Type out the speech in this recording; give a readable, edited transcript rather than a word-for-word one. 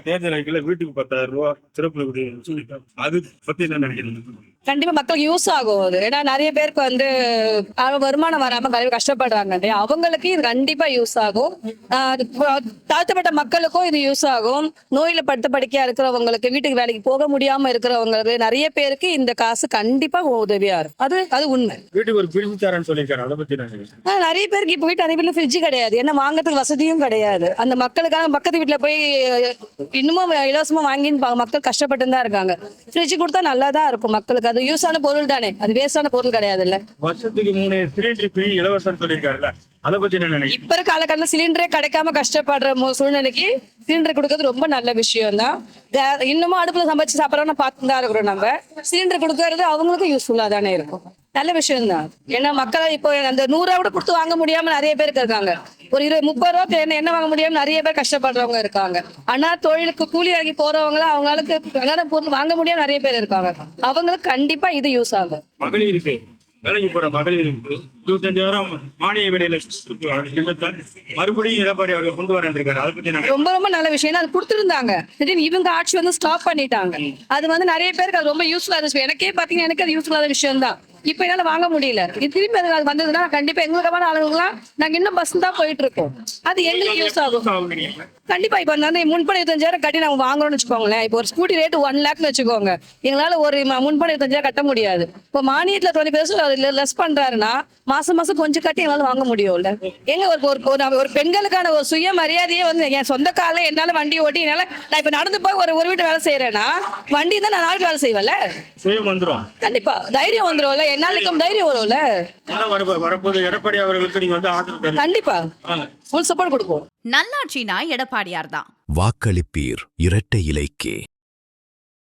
தேர்தல் அறிக்கையில வீட்டுக்கு 10,000 ரூபாய் சிறப்பு சொல்லிட்டாங்க. அது பத்தி என்ன நினைக்கிறீங்க? கண்டிப்பா மக்களுக்கு யூஸ் ஆகும் அது. ஏன்னா நிறைய பேருக்கு வந்து வருமானம் வராம நிறைய கஷ்டப்படுறாங்க இல்லையா, அவங்களுக்கு இது கண்டிப்பா யூஸ் ஆகும். தாழ்த்தப்பட்ட மக்களுக்கும் இது யூஸ் ஆகும். நோயில படுத்த படுக்கையா இருக்கிறவங்களுக்கு, வீட்டுக்கு வேலைக்கு போக முடியாம இருக்கிறவங்களுக்கு, நிறைய பேருக்கு இந்த காசு கண்டிப்பா உதவியா இருக்கும். அது உண்மை. வீட்டுக்கு ஒரு பிரிச்சு தரேன்னு சொல்லியிருக்காரு, அதை பத்தி என்ன? நிறைய பேருக்கு இப்ப வீட்டு நிறைய வீட்டுல ஃப்ரிட்ஜ் கிடையாது, என்ன வாங்கறதுக்கு வசதியும் கிடையாது. அந்த மக்களுக்காக பக்கத்து வீட்டுல போய் இன்னமும் இலவசமா வாங்கி மக்கள் கஷ்டப்பட்டு தான் இருக்காங்க. ஃப்ரிட்ஜ் கொடுத்தா நல்லா தான் இருக்கும் மக்களுக்கு. அது யூஸ் ஆன பொருள் தானே, அது வேஸ்டான பொருள் கிடையாது இல்ல. வருஷத்துக்கு 3 சிலிண்டர் ஃப்ரீ இலவசம் சொல்லியிருக்காருல்ல, அதை பத்தி என்ன நினைக்கிறீங்க? இப்ப இருக்க காலகட்டத்தில் சிலிண்டரே கிடைக்காம கஷ்டப்படுற சூழ்நிலைக்கு சிலிண்டர் கொடுக்கறது ரொம்ப நல்ல விஷயம் தான். இன்னமும் அடுப்புல சமைச்சு சாப்பிடறோம்னு பார்த்து தான் இருக்கிறோம். நம்ம சிலிண்டர் கொடுக்கறது அவங்களுக்கும் யூஸ்ஃபுல்லா தானே இருக்கும். நல்ல விஷயம் தான். ஏன்னா மக்களை இப்போ அந்த 100 ரூபா கூட கொடுத்து வாங்க முடியாம நிறைய பேருக்கு இருக்காங்க. ஒரு 30 ரூபாய்க்கு என்ன வாங்க முடியாம நிறைய பேர் கஷ்டப்படுறவங்க இருக்காங்க. ஆனா தொழிலுக்கு கூலி வாங்கி போறவங்கள அவங்களுக்கு பொருள் வாங்க முடியாம நிறைய பேர் இருக்காங்க. அவங்களுக்கு கண்டிப்பா இது யூஸ் ஆகும். மகளிருக்கு, வேலைக்கு போற மகளிருக்கு 25,000 மானிய விலையில மறுபடியும் எடப்பாடி அவர்கள் கொண்டு வரேன். அதை பத்தி ரொம்ப ரொம்ப நல்ல விஷயம். அது கொடுத்துருந்தாங்க, திடீர்னு இவங்க ஆட்சி வந்து ஸ்டாப் பண்ணிட்டாங்க. அது வந்து நிறைய பேருக்கு அது ரொம்ப யூஸ்ஃபுல்லா இருந்துச்சு. எனக்கே பாத்தீங்கன்னா எனக்கு அது யூஸ்ஃபுல்லான விஷயம் தான். இப்ப என்னால வாங்க முடியல. இது திரும்பி அது வந்ததுன்னா கண்டிப்பா எங்களுக்கான ஆளுங்கலாம் நாங்க இன்னும் பஸ் தான் போயிட்டு இருக்கோம். அது எங்களுக்கு யூஸ் ஆகும் கண்டிப்பா. இப்ப வந்து முன்பணம் 25,000 கட்டி நாங்க வாங்குறோம்னு வச்சுக்கோங்களேன். இப்போ ஒரு ஸ்கூட்டி ரேட் 1 லேக்னு வச்சுக்கோங்க. எங்களால ஒரு முன்பணம் 25,000 கட்ட முடியாது. இப்போ மானியத்துல 20% லெஸ் பண்றாருன்னா மாசம் மாசம் கொஞ்சம் கட்டி எங்களால வாங்க முடியும்ல. எங்க ஒரு பெண்களுக்கான ஒரு சுய மரியாதையே வந்து என் சொந்த கால என்னால வண்டி ஓட்டி என்னால நான் இப்ப நடந்து போய் ஒரு வீட்டு வேலை செய்யறேன்னா வண்டி தான் நான் நாளைக்கு வேலை செய்வேன்ல. கண்டிப்பா தைரியம் வந்துரும்ல, என்னாலும் தைரியம் வரும்ல. வரப்போது எடப்பாடி அவர்களுக்கு நீங்க வந்து ஆதரவு கண்டிப்பா ஃபுல் சப்போர்ட் கொடுப்போம். நல்லாட்சினா எடப்பாடியார் தான். வாக்களிப்பீர் இரட்டை இலைக்கே.